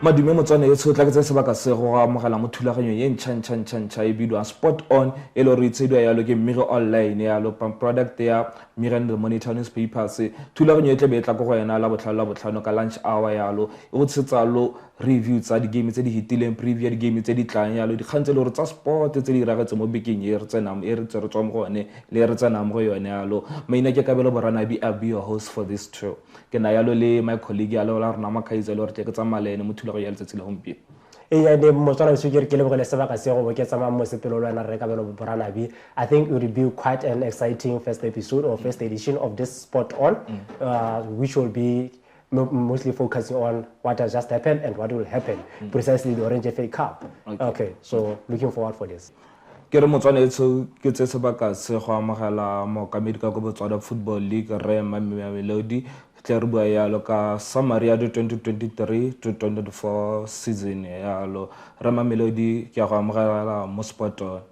Madume motswane e tshotla ke tse sebaka se go amogela mo thulaganyo ye ntšha e bidwa spot on e le re itsedwa yalo ke MmegiOnline yalo product ya Mmegi Monitor newspapers thulaganyo e tle be tla go yena la botlhano ka lunch hour yalo e go tsetsa lo review tsa di game tse di hitileng preview di game tse di tlang yalo di khantse le re tsa sport tse di iragetse mo bekeng e re tsenang e re tsere tswa mo go one le re tsenang mo go yone yalo maina ke Kabelo Boranabi a be your host for this show ke na yalo le my colleague yalo la rena makaiza le re tle ke tsa malene mo thulaganyo ya letsatsi la gompieno Yeah, the Botswana Football League. I think it will be quite an exciting first episode or first edition of this Spot On, which will be mostly focusing on what has just happened and what will happen, precisely the Orange FA Cup. Okay, so looking forward for this. Ke re motswana etso ke tse sebaka se go amogela mookamedi ka go Botswana Football League Mamelodi tle re bua yalo ka summary ya 2023 to 2024 season yalo Mamelodi ke go amogela mo spot on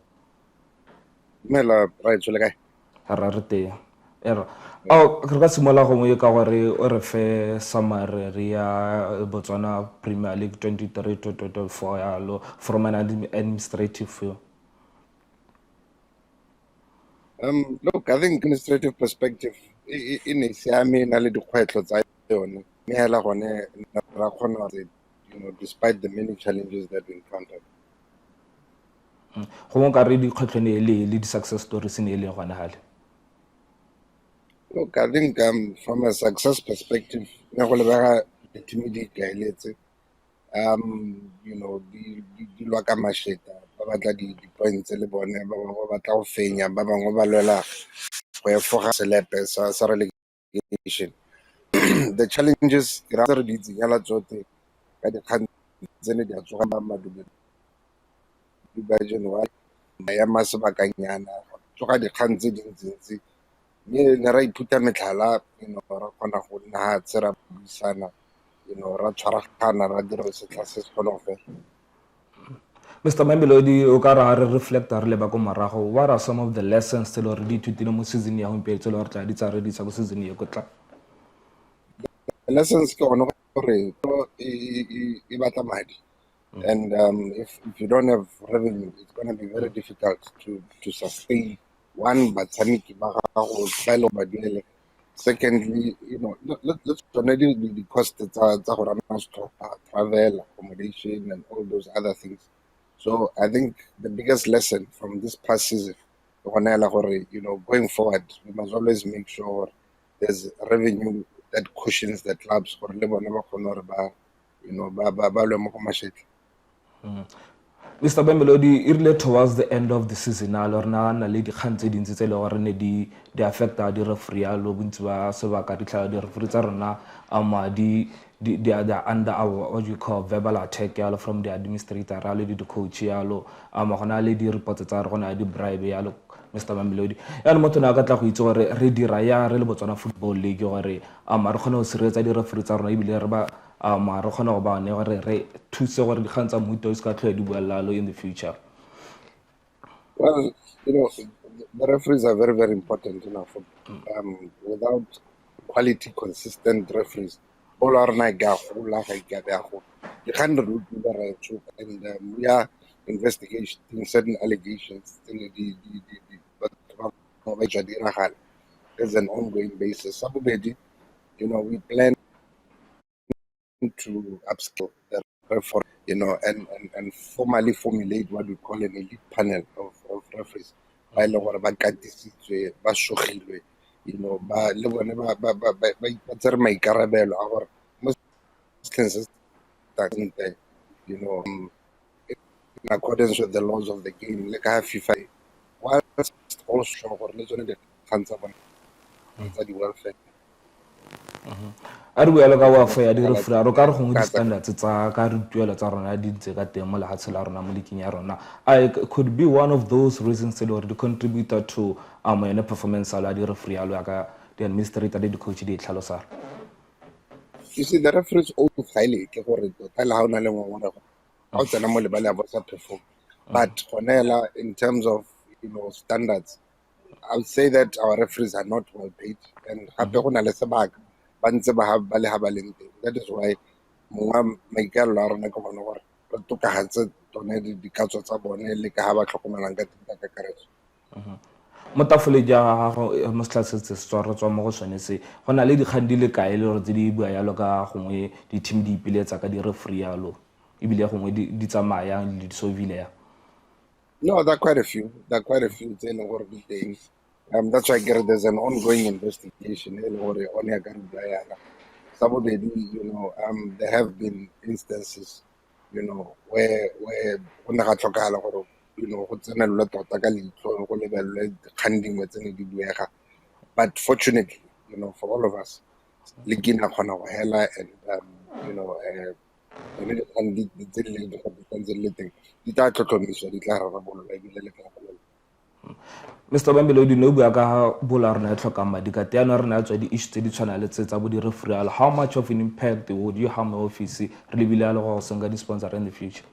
mela right so le kae ra re te era re ka simola go mo ka gore o re fe summary ya Botswana Premier League 23 to 24 yalo from an administrative view. Look, I think administrative perspective in a na le dikgwetlho tsa yone me hela gone ra khona despite the many challenges that we encountered. Go mo ka re dikgwetlho ne le di success stories ne le gona hale. Look, I think from a success perspective na go lebega the team di gaeletse di lwa ka masheta ba batla di points le bone ba batla go fenya ba bangwe ba lwela go efoga selepe sa relegation. The challenges ke ra re di tsela tsote ka dikgang tsene di a tsoga ba madume di ba January ba ya masebakanyana tsoga dikgang tse dintsi mme ne ra iphuta metlhala ra kgona go nna tsera buisana ra tshwaragana ra dira setla se se kgona go Mr. Mamelodi o ka ra re reflect re le ba go marago what are some of the lessons tse le re di thutile mo season ya gompieno tse le re tla di tsare di tsa go season e go tla lessons ke gone gore e batla madi and if you don't have revenue it's going to be very difficult to sustain one batshamiki ba gago ba ile ba duele. Secondly, let's already the cost tsa go rana stop travel accommodation and all those other things. So I think the biggest lesson from this past season, going forward, we must always make sure there's revenue that cushions the clubs for Mr. Mamelodi irile towards the end of the season or na le dikgang tse dintsi tse le gore ne di affecta di referee lo bontsi ba sebaka di tla di referee tsa rona they are under our what you call verbal attack yalo from the administrator le di coach yalo gona le di reports tsa rona di bribe yalo Mr. Mamelodi ya motho na ka tla go itse gore re dira ya re le Botswana Football League gore re kgona go sireletsa di referee tsa rona ibile re ba re kgona go ba ne gore re thuse gore dikgang tsa moito e ska tlhoe di buelalo in the future. Well, the referees are very, very important in our football. Without quality, consistent referees, all our night and we are investigating certain allegations. There's an ongoing basis. We plan to upskill the referee, and formally formulate what we call an elite panel of referees. Ba ile gore ba katisitswe ba shogilwe ba le bone ba tsere maikarabelo a gore mo instances in accordance with the laws of the game like FIFA whilst also gore le tsone di kgantsa bona tsa di welfare a re buela ka wafa ya di referee ro ka re gongwe di standards tsa ka re tuelo tsa rona di ntse ka teng mo lehatshe la rona mo leking ya rona I could be one of those reasons that would contribute to yone performance la di referee alo ya ka the administrator le di coach di tlhalosa. You see the referees all highly ke gore tla ha ona le ngwana go tsena mo le ba le ba sa perform but gonela in terms of standards I would say that our referees are not well paid and hape go na le sebaka ba ntse ba le ha ba leng teng. That is why monga maikalo a rona ke gone gore re tokagatse tsone dikatso tsa bone le ka ga ba tlhokomelang ka teng ka kakaretso. Mo tafoleng ja gago mo setlasetse se tswa re tswa mo go sone se go na le dikgang di le kae le gore tse di bua yalo ka gongwe di-team di ipiletsa ka di-referee yalo ebile gongwe di tsamaya le di sovile ya? No, there are quite a few. There are quite a few things. That's why there's an ongoing investigation. There have been instances, where but fortunately, for all of us, Mr. Mamelodi no bua ka bola rena e tlhokang madi ka teano rena ya tswa di-issue tse di tshwana le tse tsa bo di-referral. How much of an impact would you have my office re lebile a le go senga di-sponsor in the future?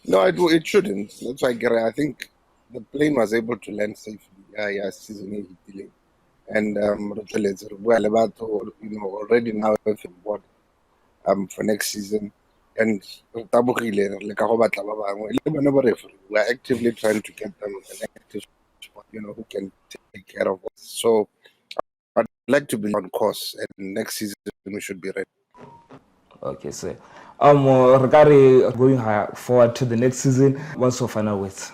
No, it shouldn't. That's why I think the plane was able to land safely. Season delay. And already now on board for next season. And we are actively trying to get them an active spot, who can take care of us. So I'd like to be on course, and next season we should be ready. Okay, sir. Regarding going forward to the next season, what's your final words?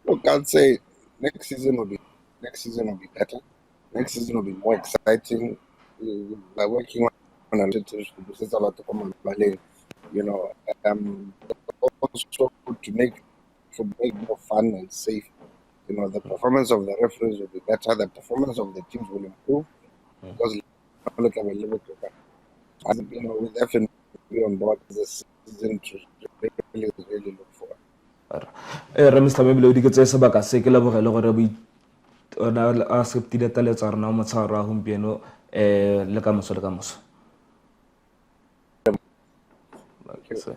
Look, I'd say next season will be better. Next season will be more exciting. We're working on initiatives also to make more fun and safe. The performance of the referees will be better. The performance of the teams will improve because with FNB on board this season to really look forward. Mr. Mamelodi ke tse sebaka se ke lebogele gore ona a septile taletsa rena mo tshwara gompieno le ka moso. Okay, sir.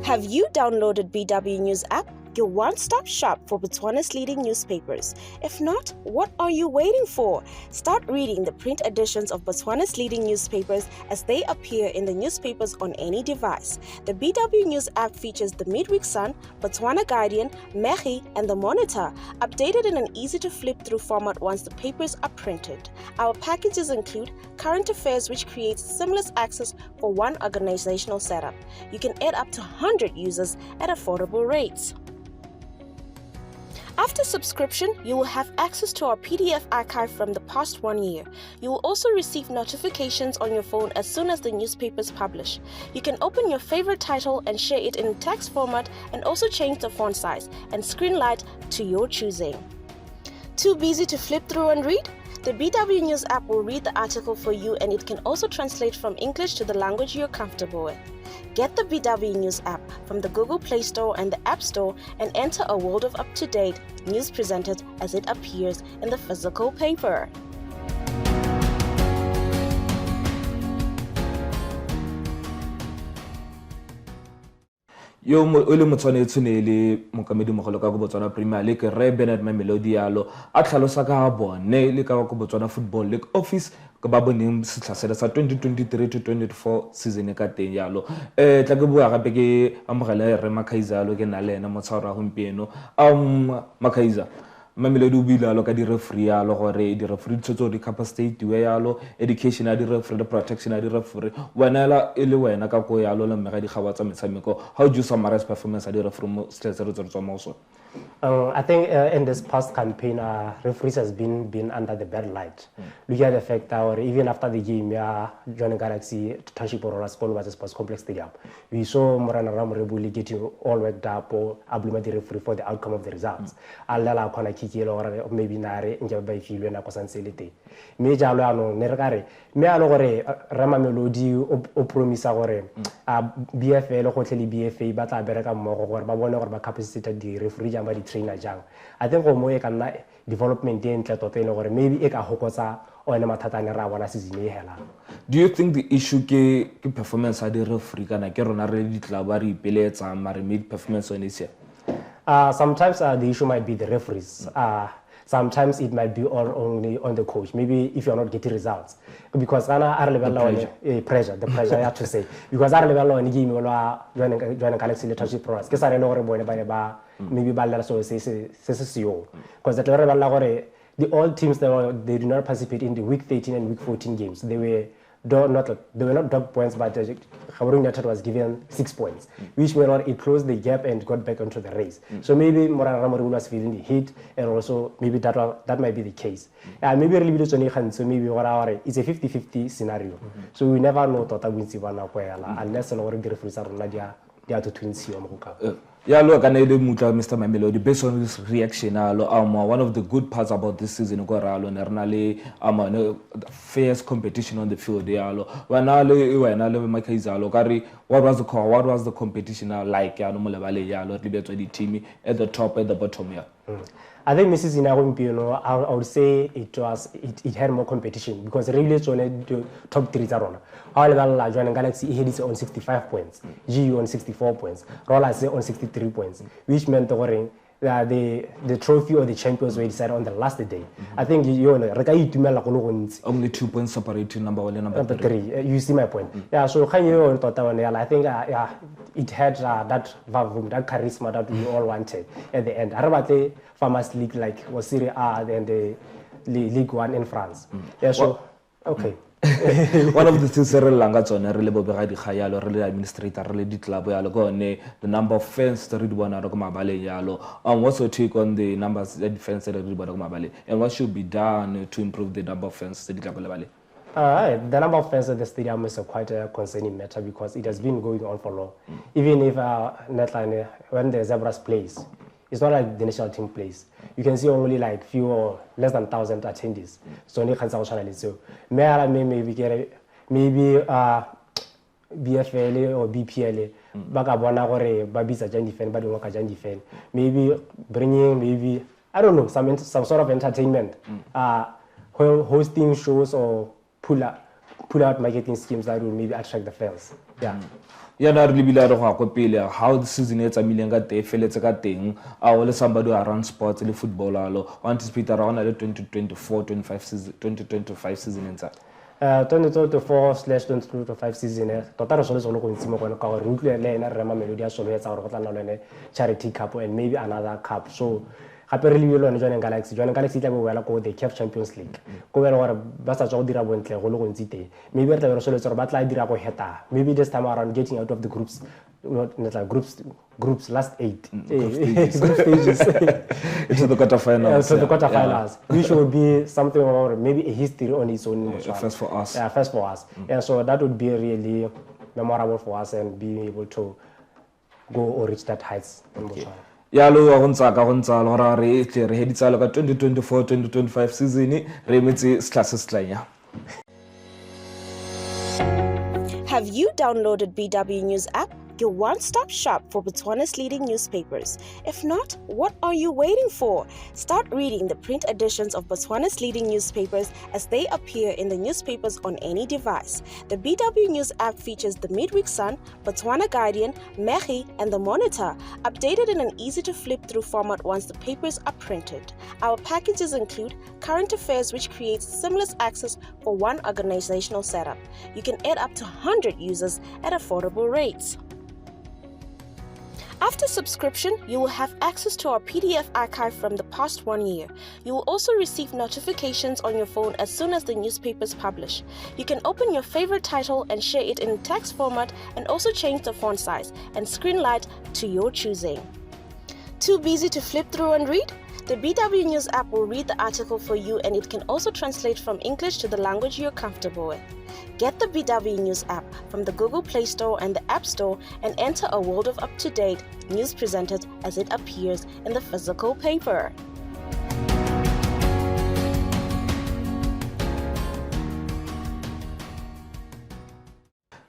Have you downloaded BW News app? Your one-stop shop for Botswana's leading newspapers. If not, what are you waiting for? Start reading the print editions of Botswana's leading newspapers as they appear in the newspapers on any device. The BW News app features the Midweek Sun, Botswana Guardian, Mmegi, and the Monitor, updated in an easy-to-flip-through format once the papers are printed. Our packages include current affairs, which creates seamless access for one organizational setup. You can add up to 100 users at affordable rates. After subscription, you will have access to our PDF archive from the past 1 year. You will also receive notifications on your phone as soon as the newspapers publish. You can open your favorite title and share it in text format, and also change the font size and screen light to your choosing. Too busy to flip through and read? The BW News app will read the article for you, and it can also translate from English to the language you're comfortable with. Get the BW News app from the Google Play Store and the App Store and enter a world of up-to-date news presented as it appears in the physical paper. Yo o le motshwanetse ne le mokamedi mogolo ka go Botswana Premier League re Bennett Mamelodi yalo a tlhalosa ka bone le ka go Botswana Football League office ka ba boneng setlhasela sa 2023 to 24 season ka teng yalo tla ke bua gape ke amogela re Makaiza yalo ke na le ena motshwaro a gompieno Makaiza Mamelodi o buile yalo ka di-referee yalo gore di-referee tshotso di capacity we yalo education ya di-referee the protection ya di-referee wena e le wena ka go yalo le mmega digawa tsa metshameko. How do you summarize performance ya di-referee mo setlhetse re tswa mo so? I think in this past campaign, referees has been under the bad light. Looking at the fact that even after the game, Johnny Galaxy Township Aurora School was a sports complex stadium. We saw Morana Ramrebuli getting all worked up or ablume the referee for the outcome of the results. Alala kona kiki or maybe nare inja by filu na kosanselite. Me jalo ano neregare me alo gore Rama Melodi o promisa gore BFL go tlhele BFA ba tla bereka mmogo gore ba bone gore ba capacity di referee ba di trainer jang. I think go mo e kana development e ntle tota ene gore maybe e ka hokotsa one mathata ne ra bona season e hela. Do you think the issue ke performance ya di referee kana ke rona re di club ba re ipeletsa mare mid performance on is here? Sometimes the issue might be the referees. sometimes it might be all only on the coach. Maybe if you're not getting results, because the pressure I have to say, because I level on game joining Galaxy Leadership Programs. Because I know maybe because the all teams they did not participate in the week 13 and week 14 games. They were not dog points, but Gaborone United was given 6 points, which meant it closed the gap and got back onto the race. So maybe Morana Ramoru was feeling the heat, and also maybe that might be the case. Maybe really so maybe it's a 50-50 scenario. So we never know unless the referees are they are to twins here. Yeah, look, Mr. Mamelodi, based on this reaction, one of the good parts about this season, fierce competition on the field. What was the competition like? The team at the top, at the bottom here. I think Mrs. Inago, I would say it had more competition because really it's only the top 3 are. However, Joining Galaxy is on 65 points, GU on 64 points, Rollers on 63 points, which meant the trophy or the champions were decided on the last day. I think only 2 points separating number 1 and number 3. You see my point. Yeah, so I think it had that charisma that we all wanted at the end. Arabate Farmers League like was Serie A and the League 1 in France. Yeah, so okay. One of the things that really administrator really club the number of fans that what's your take on the numbers the defense and what should be done to improve the number of fans that the number of fans at the stadium is quite a concerning matter because it has been going on for long. Even if Netline when the Zebras plays, it's not like the national team plays. You can see only like few or less than 1,000 attendees. So maybe BFL or BPL, maybe bringing I don't know some sort of entertainment, hosting shows or pull out marketing schemes that will maybe attract the fans. Yeah. Yeah, na really bila how the season is somebody around sports the football want to speak around the 2024-25 season 2025 season 2024/2025 season Charity Cup and maybe another cup. So Joining Galaxy the CAF Champions League. Maybe this time around getting out of the groups, groups last 8 group stages into the quarterfinals. The quarterfinals, which would be something or maybe a history on its own. First for us. Yeah, first for us. And so that would be really memorable for us and being able to go or reach that heights in Botswana. Ya lo wa gontsha lora re heditsa lo ka 2024-2025 season re metse classes tlanya. Have you downloaded BW News app? Your one-stop shop for Botswana's leading newspapers. If not, what are you waiting for? Start reading the print editions of Botswana's leading newspapers as they appear in the newspapers on any device. The BW News app features the Midweek Sun, Botswana Guardian, Mmegi, and the Monitor, updated in an easy-to-flip-through format once the papers are printed. Our packages include current affairs, which creates seamless access for one organizational setup. You can add up to 100 users at affordable rates. After subscription, you will have access to our PDF archive from the past 1 year. You will also receive notifications on your phone as soon as the newspapers publish. You can open your favorite title and share it in text format and also change the font size and screen light to your choosing. Too busy to flip through and read? The BW News app will read the article for you, and it can also translate from English to the language you're comfortable with. Get the BW News app from the Google Play Store and the App Store and enter a world of up-to-date news presented as it appears in the physical paper.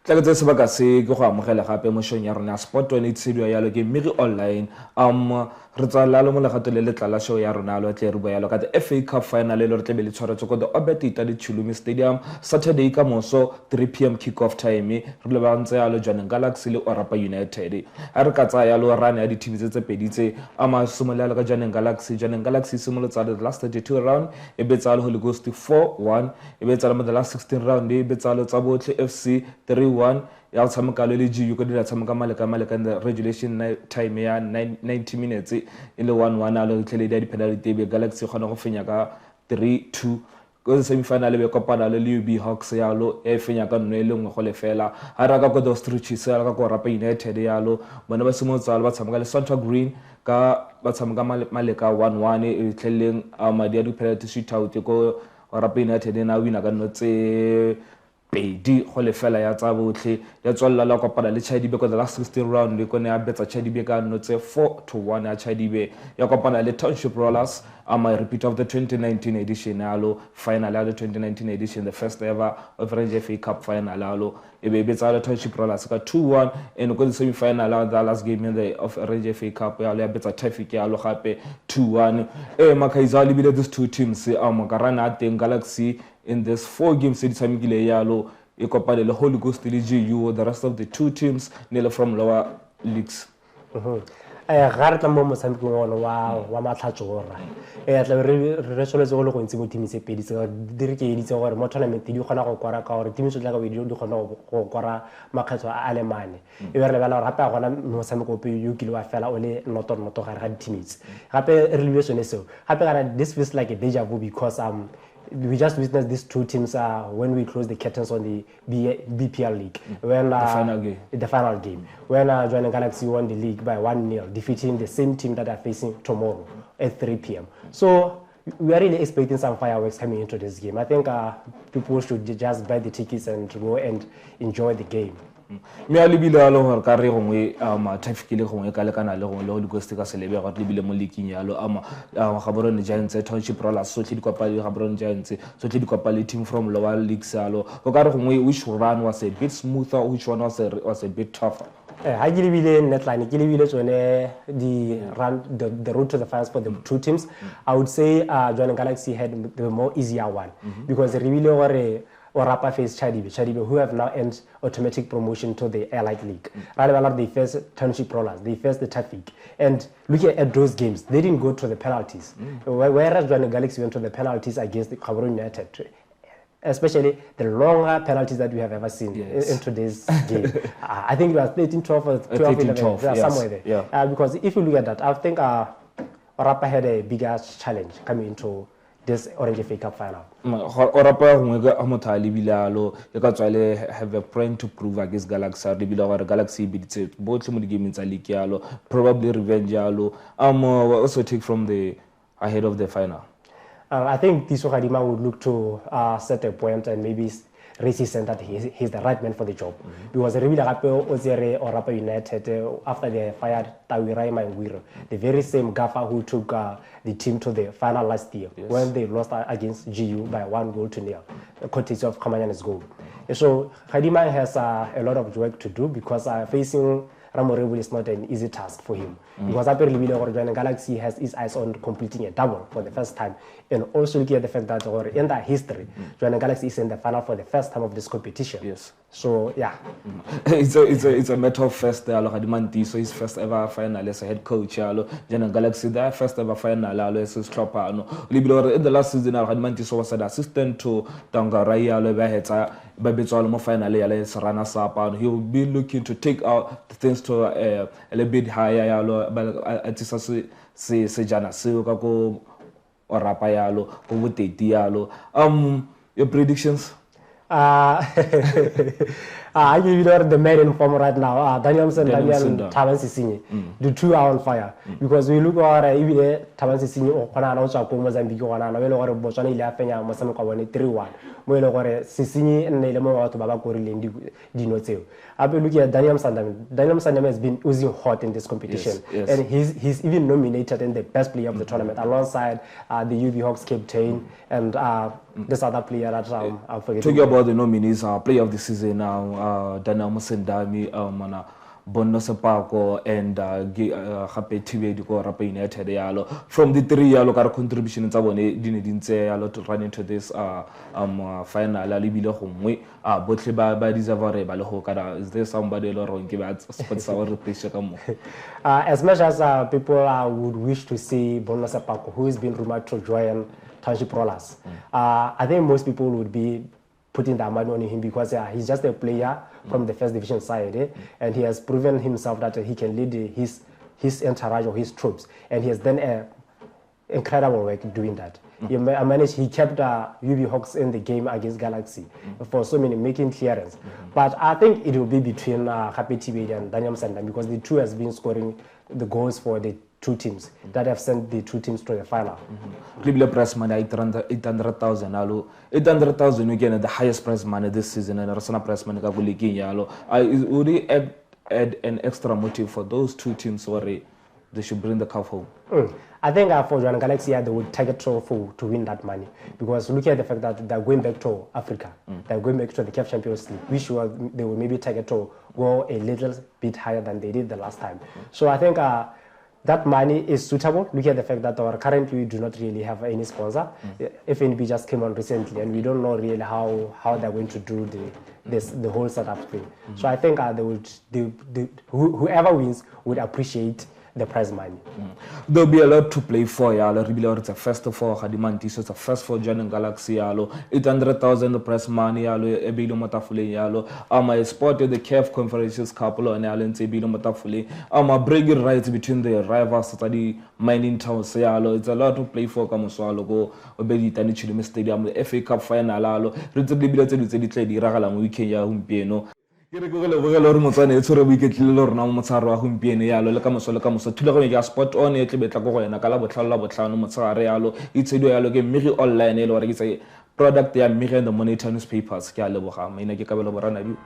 tla tse sebaka se ke go amogela gape mo shong ya rona sport 180 yalo ke MmegiOnline re tsala le mo legato le letla show ya rona lo tle re bo yalo ka the FA Cup final le re tle be le tshwaretse go the Obetita di Chulumi Stadium Saturday ka moso 3 p.m. kick-off time re le ba ntse yalo Johannesburg Galaxy le Orapa United a re ka tsaya yalo rana ya di team tse pedi tse somolela ka Johannesburg Galaxy simolotsa the last 32 round e betsa le Holy Ghost 4-1 e betsa le the last 16 round e betsa le tsa botle FC 3-1 ya tshameka le GU go dira tshameka maleka the regulation time ya 90 minutes ile 1-1 alo tlhele di penalty be Galaxy gona go fenya ka 3-2 go semi-final be kopana le UB Hawks yalo e fenya ka nno ile ngwe go lefela ha ra ka go the Stretches ya ka go Orapa United yalo bona ba simotsa ba tshameka le Santa Green ka ba tshameka maleka 1-1 e tlheleng madi ya di penalty shootout ko Orapa United na wina ka nno tse pedi go lefela ya tsa botlhe ya tswalla la kopana le Chadibe ko the last 16 round le kone ya betsa Chadibe ka nno tse 4-1 ya Chadibe ya kopana le Township Rollers a repeat of the 2019 edition alo final ya the 2019 edition the first ever of Orange FA Cup final alo e be betsa le Township Rollers ka 2-1 and go the semi final of the last game in the of Orange FA Cup ya le betsa Traffic ya lo gape 2-1 makaizali bile these two teams makarana teng Galaxy in this 4 games di tshamekile yalo e kopane le Holy Ghost le GU the rest of the two teams nearly from lower leagues ga re tla mo motshamekong wa matlhatsora tla re soletse go le go ntse mo team se pedi tse di re ke editse gore mo tournament di gona go kwara ka gore team se tla ka di gona go kwara makgetho a alemane e be re lebala gore gape a gona motshameko pe yo kile wa fela o le noto gare ga di teams gape re le sone seo gape kana this feels like a deja vu because we just witnessed these two teams when we closed the curtains on the BPL League when the final game when Johannesburg Galaxy won the league by 1-0 defeating the same team that are facing tomorrow at 3 p.m. So we are really expecting some fireworks coming into this game. I think people should just buy the tickets and go and enjoy the game. me a lebile a le gore ka re gongwe traffic le gongwe ka lekana le gongwe le go dikoste ka selebe ga lebile mo leking yalo ga borone Giants Township Rollers so tle di kopale ga borone Giants so tle di kopale team from lower leagues yalo go ka re gongwe which run was a bit smoother which one was a bit tougher ha ke lebile netline ke lebile tsone the road to the finals for the two teams. I would say Johannesburg Galaxy had the more easier one because really gore Orapa face Chadibe, who have now earned automatic promotion to the Allied League. They faced Township Rollers, they faced the Traffic. And looking at those games, they didn't go to the penalties. Whereas Johannesburg Galaxy went to the penalties against the Cameroon United. Especially the longer penalties that we have ever seen in today's game. I think it was 13-12 or 12-11, somewhere there. Yeah. Because if you look at that, I think Orapa had a bigger challenge coming into this Orange FA Cup final. Orapa ngwe a motho a lebilalo e ka tswale have a point to prove against Galaxy lebila gore Galaxy biditse botlhe mo di game tsa league yalo probably revenge yalo also take from the ahead of the final. I think Tiso Khadima would look to set a point and maybe raise his sense that he's the right man for the job. Because really Ozere Orapa United after they fired Tawirai Mangwiro, the very same gaffer who took the team to the final last year when they lost against GU by 1-0, courtesy of Kamanya's goal. So Khadima has a lot of work to do because facing Ramorebo is not an easy task for him. Because apparently Johannesburg Galaxy has its eyes on completing a double for the first time. And also looking at the fact that in their history, Johannesburg Galaxy is in the final for the first time of this competition. Yes. So yeah. It's a matter of first so his first ever final as a head coach Johannesburg Galaxy their first ever final as a stopper in the last season Hadimantiso was an assistant to Tangarai by final he will be looking to take out things to a little bit higher but se jana se ka go Orapa yalo go boteti yalo your predictions. I give you the man in form right now. Danielson and Taban Sisini. The two are on fire. Because we look at even Taban Sisini or Panana also Mozambique or Botswana Ilafenya Masamaka 3-1. Well, Sisini and Nelemo to Babakuri and Dinoteo. I've been looking at Daniel Sandam. Daniel Sandam has been oozing hot in this competition. Yes. And he's even nominated in the best player of the tournament alongside the UB Hawks captain and this other player that I'm forgetting. Talking about the nominees, player of the season now, Daniel Musendami, Bono Sepako, and Happy TV ko Rapa United yalo. From the 3 yalo kara contribution tsa bone di ne dintse yalo to run into this final la libile gongwe botle ba deserve re ba le go kada. Is there somebody lo ro nke ba sponsor or replace ka mo? As much as people would wish to see Bono Sepako, who has been rumored to join Township Rollers, I think most people would be putting their money on him because he's just a player from the first division side, and he has proven himself that he can lead his entourage or his troops, and he has done incredible work doing that. He kept UB Hawks in the game against Galaxy for so many, making clearance. But I think it will be between Happy TV and Daniel Sandam because the two has been scoring the goals for the two teams that have sent the two teams to the final. Libile prize money 800,000 alo 800,000 again the highest prize money this season, and Rasana prize money ka go league yalo. Would it add an extra motive for those two teams where they should bring the cup home? I think for Joanna Galaxy, they would target trophy to win that money because look at the fact that they're going back to Africa, they're going back to the CAF Champions League, which they will maybe target to go a little bit higher than they did the last time. So I think that money is suitable. Look at the fact that currently we do not really have any sponsor. FNB just came on recently, and we don't know really how they're going to do the whole setup thing. So I think whoever wins would appreciate the prize money. There'll be a lot to play for. It's a first for Hadimanti, so it's a first for Joanna Galaxy. 800,000 prize money. Ebilo Matafule. I spotted the CAF Conferences couple on Allen Ebilo Matafule. Breaking rights between the rivals at the mining towns. It's a lot to play for. Kamuswalo go Obedi Tanichi Stadium, the FA Cup final. Relatively belated the Ragalam weekend. Ke re go le bogela re motsane e tshore boiketlile le rona mo motsaro wa gompieno yalo le ka moso thulaganyo ya sport on e tlebetla go wena ka la botlhalo la botlhano motsare yalo e tshedio yalo ke MmegiOnline e le gore ke tsa product ya Mmegi and the Monitor newspapers ke a leboga maina ke Kabelo Boranabi.